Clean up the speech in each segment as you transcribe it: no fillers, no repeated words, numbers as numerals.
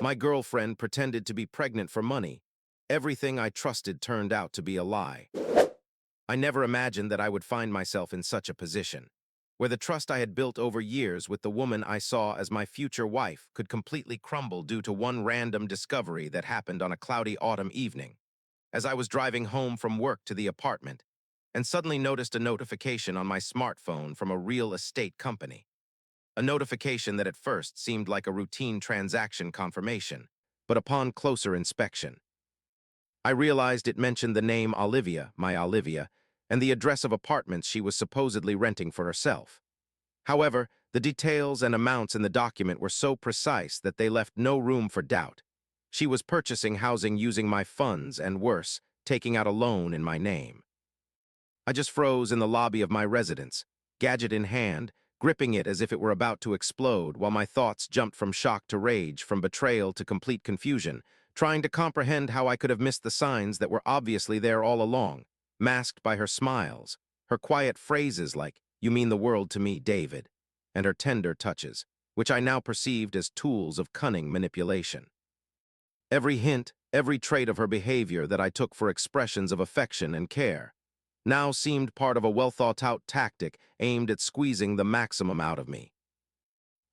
My girlfriend pretended to be pregnant for money. Everything I trusted turned out to be a lie. I never imagined that I would find myself in such a position, where the trust I had built over years with the woman I saw as my future wife could completely crumble due to one random discovery that happened on a cloudy autumn evening, as I was driving home from work to the apartment, and suddenly noticed a notification on my smartphone from a real estate company. A notification that at first seemed like a routine transaction confirmation, but upon closer inspection, I realized it mentioned the name Olivia, my Olivia, and the address of apartments she was supposedly renting for herself. However, the details and amounts in the document were so precise that they left no room for doubt. She was purchasing housing using my funds and, worse, taking out a loan in my name. I just froze in the lobby of my residence, gadget in hand, gripping it as if it were about to explode, while my thoughts jumped from shock to rage, from betrayal to complete confusion, trying to comprehend how I could have missed the signs that were obviously there all along, masked by her smiles, her quiet phrases like, "You mean the world to me, David," and her tender touches, which I now perceived as tools of cunning manipulation. Every hint, every trait of her behavior that I took for expressions of affection and care now seemed part of a well-thought-out tactic aimed at squeezing the maximum out of me.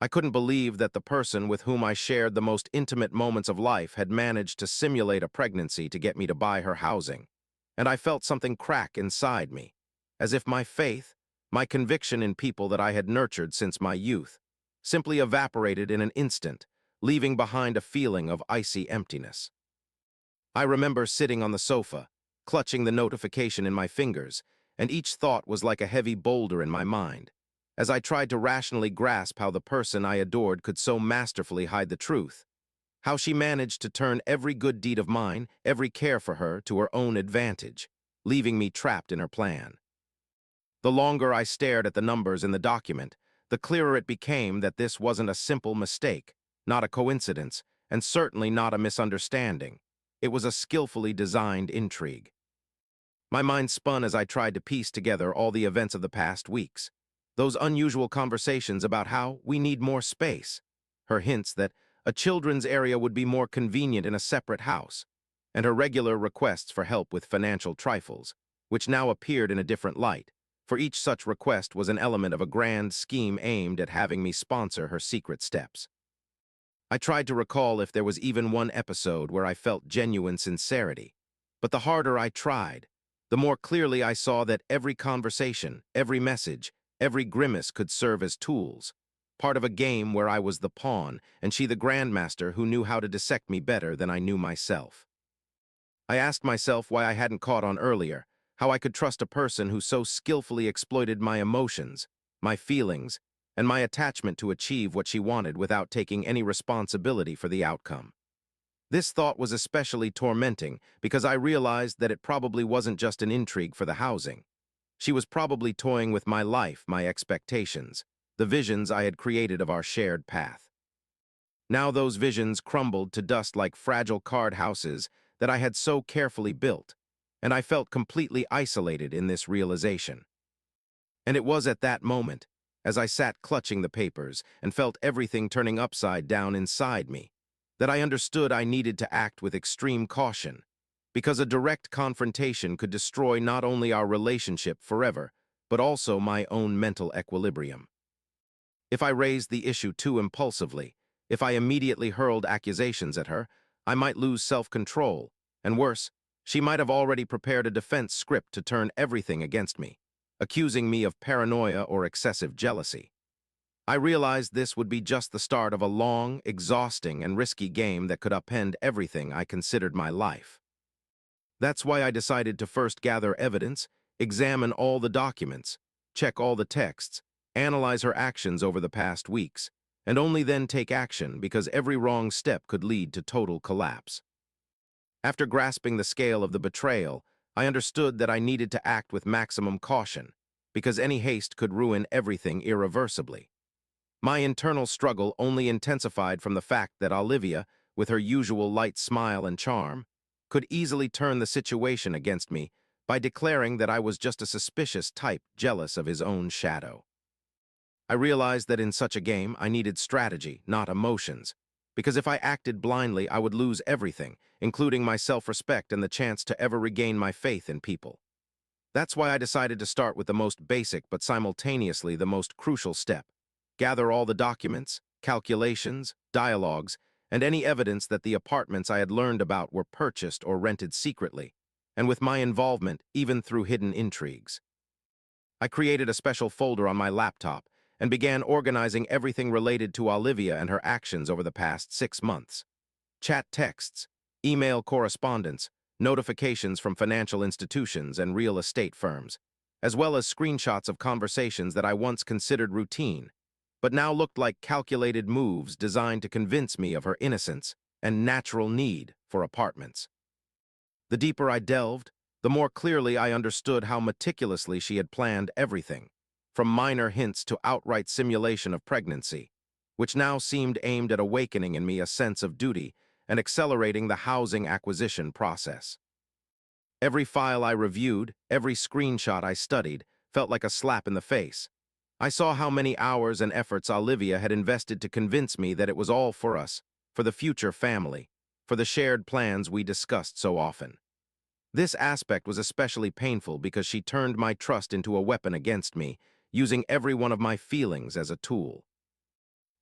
I couldn't believe that the person with whom I shared the most intimate moments of life had managed to simulate a pregnancy to get me to buy her housing, and I felt something crack inside me, as if my faith, my conviction in people that I had nurtured since my youth, simply evaporated in an instant, leaving behind a feeling of icy emptiness. I remember sitting on the sofa, clutching the notification in my fingers, and each thought was like a heavy boulder in my mind, as I tried to rationally grasp how the person I adored could so masterfully hide the truth, how she managed to turn every good deed of mine, every care for her, to her own advantage, leaving me trapped in her plan. The longer I stared at the numbers in the document, the clearer it became that this wasn't a simple mistake, not a coincidence, and certainly not a misunderstanding. It was a skillfully designed intrigue. My mind spun as I tried to piece together all the events of the past weeks. Those unusual conversations about how we need more space, her hints that a children's area would be more convenient in a separate house, and her regular requests for help with financial trifles, which now appeared in a different light, for each such request was an element of a grand scheme aimed at having me sponsor her secret steps. I tried to recall if there was even one episode where I felt genuine sincerity, but the harder I tried, the more clearly I saw that every conversation, every message, every grimace could serve as tools, part of a game where I was the pawn and she the grandmaster who knew how to dissect me better than I knew myself. I asked myself why I hadn't caught on earlier, how I could trust a person who so skillfully exploited my emotions, my feelings, and my attachment to achieve what she wanted without taking any responsibility for the outcome. This thought was especially tormenting because I realized that it probably wasn't just an intrigue for the housing. She was probably toying with my life, my expectations, the visions I had created of our shared path. Now those visions crumbled to dust like fragile card houses that I had so carefully built, and I felt completely isolated in this realization. And it was at that moment, as I sat clutching the papers and felt everything turning upside down inside me, that I understood I needed to act with extreme caution, because a direct confrontation could destroy not only our relationship forever, but also my own mental equilibrium. If I raised the issue too impulsively, if I immediately hurled accusations at her, I might lose self-control, and worse, she might have already prepared a defense script to turn everything against me, accusing me of paranoia or excessive jealousy. I realized this would be just the start of a long, exhausting, and risky game that could upend everything I considered my life. That's why I decided to first gather evidence, examine all the documents, check all the texts, analyze her actions over the past weeks, and only then take action because every wrong step could lead to total collapse. After grasping the scale of the betrayal, I understood that I needed to act with maximum caution, because any haste could ruin everything irreversibly. My internal struggle only intensified from the fact that Olivia, with her usual light smile and charm, could easily turn the situation against me by declaring that I was just a suspicious type jealous of his own shadow. I realized that in such a game I needed strategy, not emotions, because if I acted blindly, I would lose everything, including my self-respect and the chance to ever regain my faith in people. That's why I decided to start with the most basic but simultaneously the most crucial step. Gather all the documents, calculations, dialogues, and any evidence that the apartments I had learned about were purchased or rented secretly, and with my involvement even through hidden intrigues. I created a special folder on my laptop and began organizing everything related to Olivia and her actions over the past 6 months. Chat texts, email correspondence, notifications from financial institutions and real estate firms, as well as screenshots of conversations that I once considered routine, but now looked like calculated moves designed to convince me of her innocence and natural need for apartments. The deeper I delved, the more clearly I understood how meticulously she had planned everything, from minor hints to outright simulation of pregnancy, which now seemed aimed at awakening in me a sense of duty and accelerating the housing acquisition process. Every file I reviewed, every screenshot I studied, felt like a slap in the face. I saw how many hours and efforts Olivia had invested to convince me that it was all for us, for the future family, for the shared plans we discussed so often. This aspect was especially painful because she turned my trust into a weapon against me, using every one of my feelings as a tool.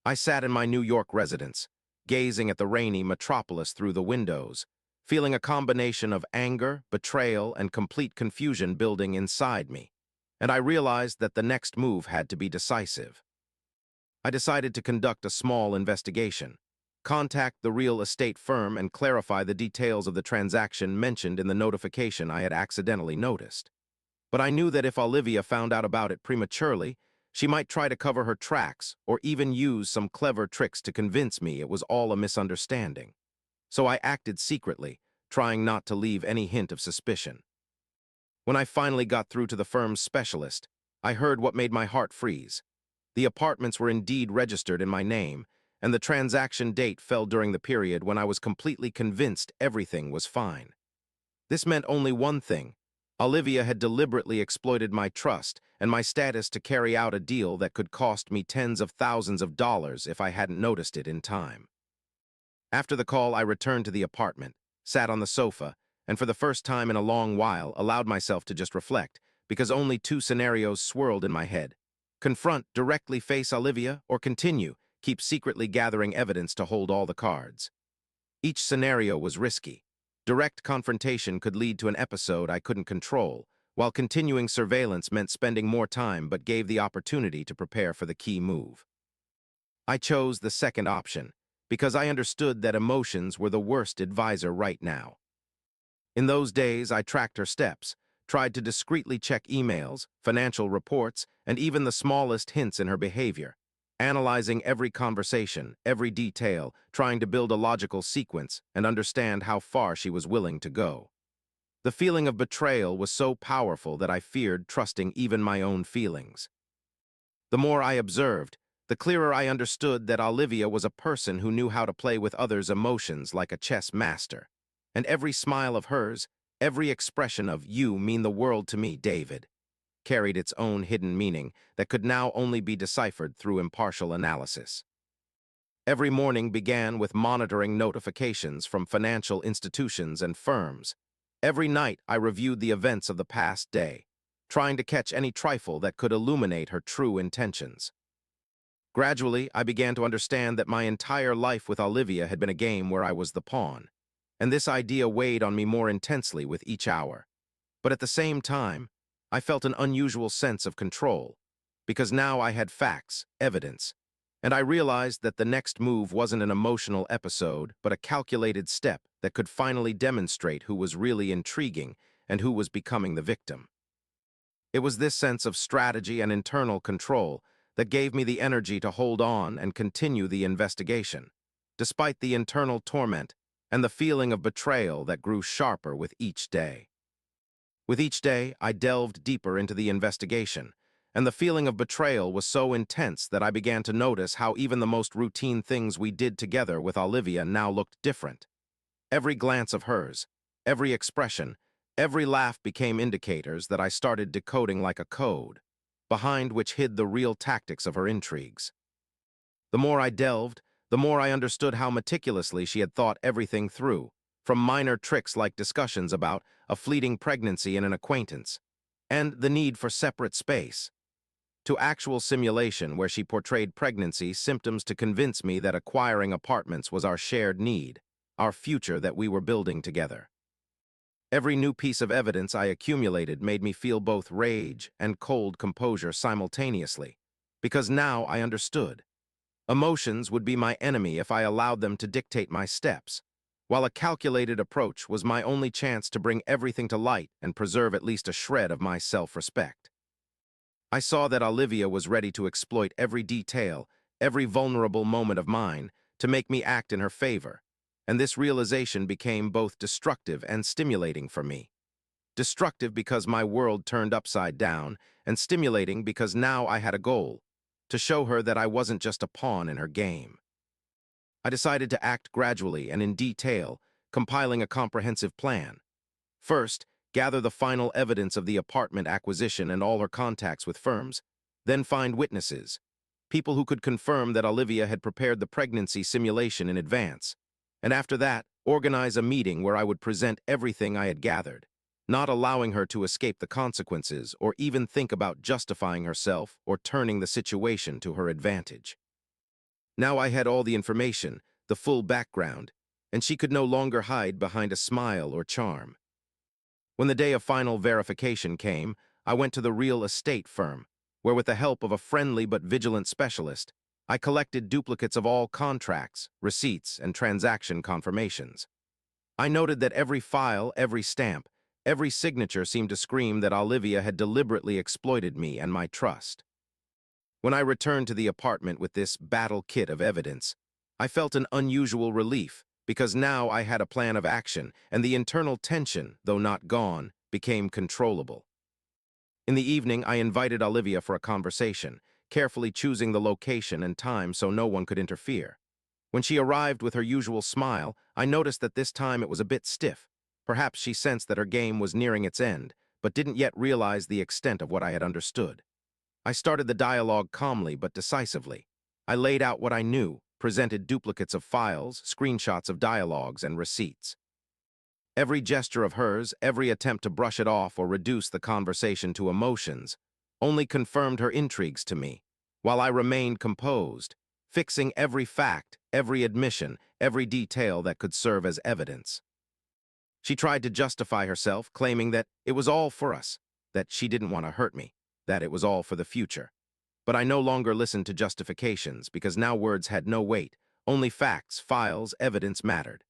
I sat in my New York residence, gazing at the rainy metropolis through the windows, feeling a combination of anger, betrayal, and complete confusion building inside me, and I realized that the next move had to be decisive. I decided to conduct a small investigation, contact the real estate firm and clarify the details of the transaction mentioned in the notification I had accidentally noticed. But I knew that if Olivia found out about it prematurely, she might try to cover her tracks or even use some clever tricks to convince me it was all a misunderstanding. So I acted secretly, trying not to leave any hint of suspicion. When I finally got through to the firm's specialist, I heard what made my heart freeze. The apartments were indeed registered in my name, and the transaction date fell during the period when I was completely convinced everything was fine. This meant only one thing. Olivia had deliberately exploited my trust and my status to carry out a deal that could cost me tens of thousands of dollars if I hadn't noticed it in time. After the call, I returned to the apartment, sat on the sofa, and for the first time in a long while allowed myself to just reflect, because only two scenarios swirled in my head. Confront, directly face Olivia, or continue, keep secretly gathering evidence to hold all the cards. Each scenario was risky. Direct confrontation could lead to an episode I couldn't control, while continuing surveillance meant spending more time but gave the opportunity to prepare for the key move. I chose the second option, because I understood that emotions were the worst advisor right now. In those days, I tracked her steps, tried to discreetly check emails, financial reports, and even the smallest hints in her behavior, analyzing every conversation, every detail, trying to build a logical sequence and understand how far she was willing to go. The feeling of betrayal was so powerful that I feared trusting even my own feelings. The more I observed, the clearer I understood that Olivia was a person who knew how to play with others' emotions like a chess master. And every smile of hers, every expression of "you mean the world to me, David," carried its own hidden meaning that could now only be deciphered through impartial analysis. Every morning began with monitoring notifications from financial institutions and firms. Every night I reviewed the events of the past day, trying to catch any trifle that could illuminate her true intentions. Gradually, I began to understand that my entire life with Olivia had been a game where I was the pawn, and this idea weighed on me more intensely with each hour. But at the same time, I felt an unusual sense of control, because now I had facts, evidence, and I realized that the next move wasn't an emotional episode, but a calculated step that could finally demonstrate who was really intriguing and who was becoming the victim. It was this sense of strategy and internal control that gave me the energy to hold on and continue the investigation, despite the internal torment and the feeling of betrayal that grew sharper with each day. With each day, I delved deeper into the investigation, and the feeling of betrayal was so intense that I began to notice how even the most routine things we did together with Olivia now looked different. Every glance of hers, every expression, every laugh became indicators that I started decoding like a code, behind which hid the real tactics of her intrigues. The more I delved, the more I understood how meticulously she had thought everything through, from minor tricks like discussions about a fleeting pregnancy in an acquaintance, and the need for separate space, to actual simulation where she portrayed pregnancy symptoms to convince me that acquiring apartments was our shared need, our future that we were building together. Every new piece of evidence I accumulated made me feel both rage and cold composure simultaneously, because now I understood. Emotions would be my enemy if I allowed them to dictate my steps, while a calculated approach was my only chance to bring everything to light and preserve at least a shred of my self-respect. I saw that Olivia was ready to exploit every detail, every vulnerable moment of mine, to make me act in her favor, and this realization became both destructive and stimulating for me. Destructive because my world turned upside down, and stimulating because now I had a goal, to show her that I wasn't just a pawn in her game. I decided to act gradually and in detail, compiling a comprehensive plan. First, gather the final evidence of the apartment acquisition and all her contacts with firms. Then find witnesses, people who could confirm that Olivia had prepared the pregnancy simulation in advance. And after that, organize a meeting where I would present everything I had gathered, not allowing her to escape the consequences or even think about justifying herself or turning the situation to her advantage. Now I had all the information, the full background, and she could no longer hide behind a smile or charm. When the day of final verification came, I went to the real estate firm, where with the help of a friendly but vigilant specialist, I collected duplicates of all contracts, receipts, and transaction confirmations. I noted that every file, every stamp, every signature seemed to scream that Olivia had deliberately exploited me and my trust. When I returned to the apartment with this battle kit of evidence, I felt an unusual relief, because now I had a plan of action, and the internal tension, though not gone, became controllable. In the evening, I invited Olivia for a conversation, carefully choosing the location and time so no one could interfere. When she arrived with her usual smile, I noticed that this time it was a bit stiff. Perhaps she sensed that her game was nearing its end, but didn't yet realize the extent of what I had understood. I started the dialogue calmly but decisively. I laid out what I knew, presented duplicates of files, screenshots of dialogues, and receipts. Every gesture of hers, every attempt to brush it off or reduce the conversation to emotions, only confirmed her intrigues to me, while I remained composed, fixing every fact, every admission, every detail that could serve as evidence. She tried to justify herself, claiming that it was all for us, that she didn't want to hurt me, that it was all for the future. But I no longer listened to justifications because now words had no weight. Only facts, files, evidence mattered.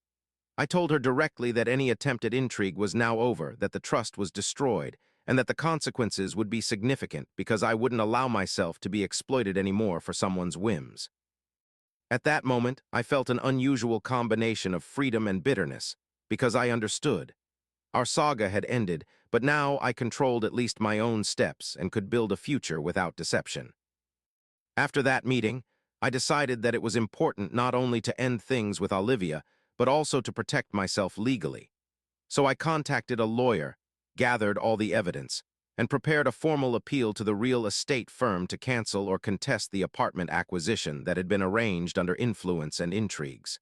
I told her directly that any attempt at intrigue was now over, that the trust was destroyed, and that the consequences would be significant because I wouldn't allow myself to be exploited anymore for someone's whims. At that moment, I felt an unusual combination of freedom and bitterness, because I understood. Our saga had ended, but now I controlled at least my own steps and could build a future without deception. After that meeting, I decided that it was important not only to end things with Olivia, but also to protect myself legally. So I contacted a lawyer, gathered all the evidence, and prepared a formal appeal to the real estate firm to cancel or contest the apartment acquisition that had been arranged under influence and intrigues.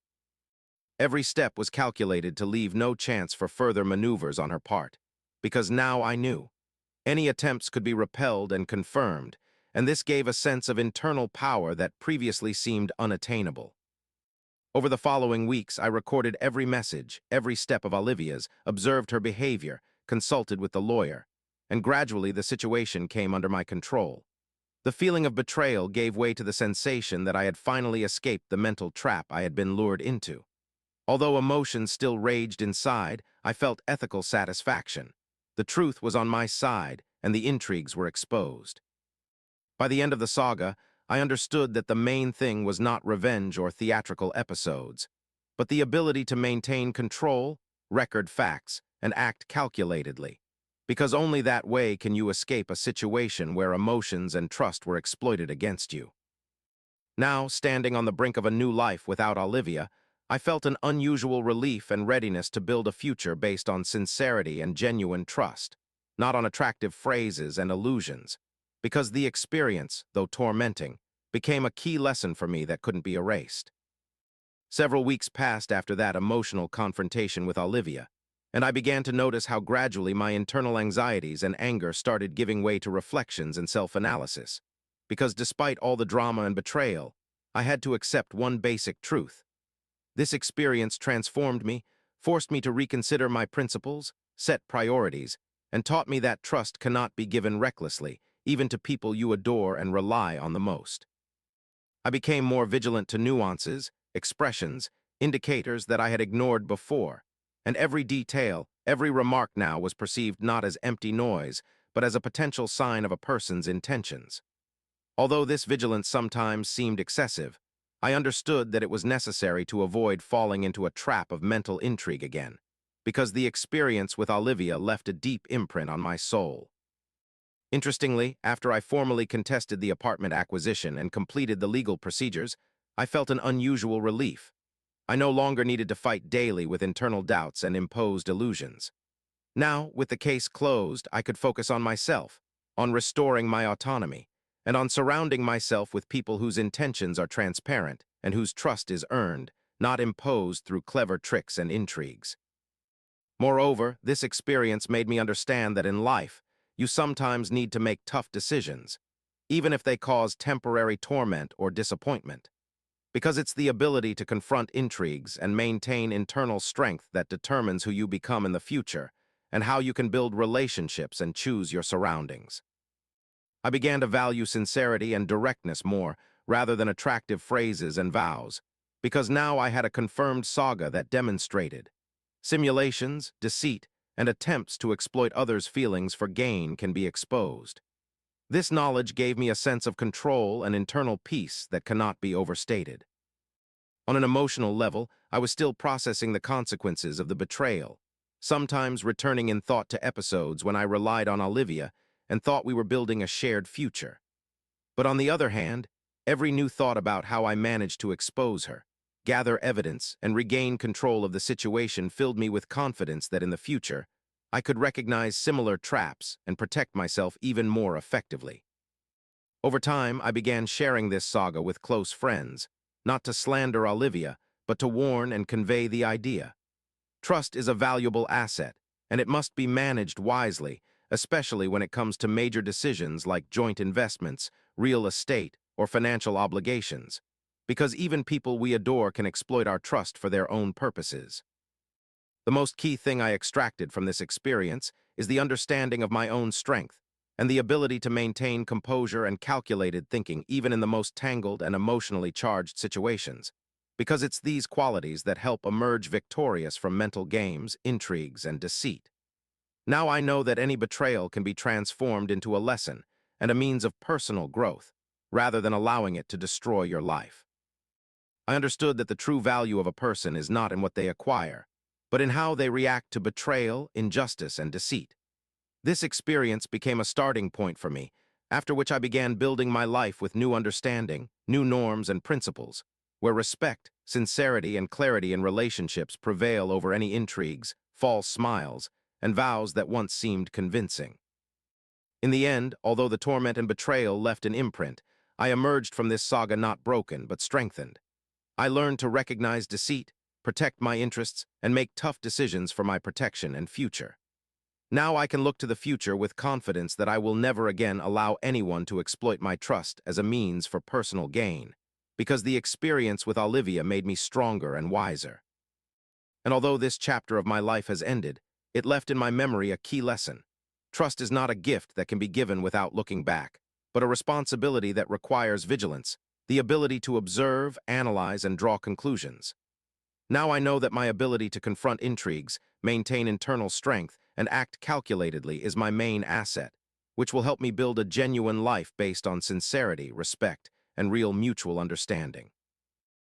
Every step was calculated to leave no chance for further maneuvers on her part, because now I knew. Any attempts could be repelled and confirmed, and this gave a sense of internal power that previously seemed unattainable. Over the following weeks, I recorded every message, every step of Olivia's, observed her behavior, consulted with the lawyer, and gradually the situation came under my control. The feeling of betrayal gave way to the sensation that I had finally escaped the mental trap I had been lured into. Although emotions still raged inside, I felt ethical satisfaction. The truth was on my side, and the intrigues were exposed. By the end of the saga, I understood that the main thing was not revenge or theatrical episodes, but the ability to maintain control, record facts, and act calculatedly, because only that way can you escape a situation where emotions and trust were exploited against you. Now, standing on the brink of a new life without Olivia, I felt an unusual relief and readiness to build a future based on sincerity and genuine trust, not on attractive phrases and illusions, because the experience, though tormenting, became a key lesson for me that couldn't be erased. Several weeks passed after that emotional confrontation with Olivia, and I began to notice how gradually my internal anxieties and anger started giving way to reflections and self-analysis. Because despite all the drama and betrayal, I had to accept one basic truth. This experience transformed me, forced me to reconsider my principles, set priorities, and taught me that trust cannot be given recklessly, even to people you adore and rely on the most. I became more vigilant to nuances, expressions, indicators that I had ignored before, and every detail, every remark now was perceived not as empty noise, but as a potential sign of a person's intentions. Although this vigilance sometimes seemed excessive, I understood that it was necessary to avoid falling into a trap of mental intrigue again, because the experience with Olivia left a deep imprint on my soul. Interestingly, after I formally contested the apartment acquisition and completed the legal procedures, I felt an unusual relief. I no longer needed to fight daily with internal doubts and imposed illusions. Now, with the case closed, I could focus on myself, on restoring my autonomy, and on surrounding myself with people whose intentions are transparent and whose trust is earned, not imposed through clever tricks and intrigues. Moreover, this experience made me understand that in life, you sometimes need to make tough decisions, even if they cause temporary torment or disappointment, because it's the ability to confront intrigues and maintain internal strength that determines who you become in the future and how you can build relationships and choose your surroundings. I began to value sincerity and directness more, rather than attractive phrases and vows, because now I had a confirmed saga that demonstrated simulations, deceit, and attempts to exploit others' feelings for gain can be exposed. This knowledge gave me a sense of control and internal peace that cannot be overstated. On an emotional level, I was still processing the consequences of the betrayal, sometimes returning in thought to episodes when I relied on Olivia and thought we were building a shared future. But on the other hand, every new thought about how I managed to expose her, gather evidence, and regain control of the situation filled me with confidence that in the future, I could recognize similar traps and protect myself even more effectively. Over time, I began sharing this saga with close friends, not to slander Olivia, but to warn and convey the idea. Trust is a valuable asset, and it must be managed wisely, especially when it comes to major decisions like joint investments, real estate, or financial obligations, because even people we adore can exploit our trust for their own purposes. The most key thing I extracted from this experience is the understanding of my own strength and the ability to maintain composure and calculated thinking even in the most tangled and emotionally charged situations, because it's these qualities that help emerge victorious from mental games, intrigues, and deceit. Now I know that any betrayal can be transformed into a lesson and a means of personal growth, rather than allowing it to destroy your life. I understood that the true value of a person is not in what they acquire, but in how they react to betrayal, injustice, and deceit. This experience became a starting point for me, after which I began building my life with new understanding, new norms and principles, where respect, sincerity, and clarity in relationships prevail over any intrigues, false smiles, and vows that once seemed convincing. In the end, although the torment and betrayal left an imprint, I emerged from this saga not broken, but strengthened. I learned to recognize deceit, protect my interests, and make tough decisions for my protection and future. Now I can look to the future with confidence that I will never again allow anyone to exploit my trust as a means for personal gain, because the experience with Olivia made me stronger and wiser. And although this chapter of my life has ended, it left in my memory a key lesson. Trust is not a gift that can be given without looking back, but a responsibility that requires vigilance, the ability to observe, analyze, and draw conclusions. Now I know that my ability to confront intrigues, maintain internal strength, and act calculatedly is my main asset, which will help me build a genuine life based on sincerity, respect, and real mutual understanding.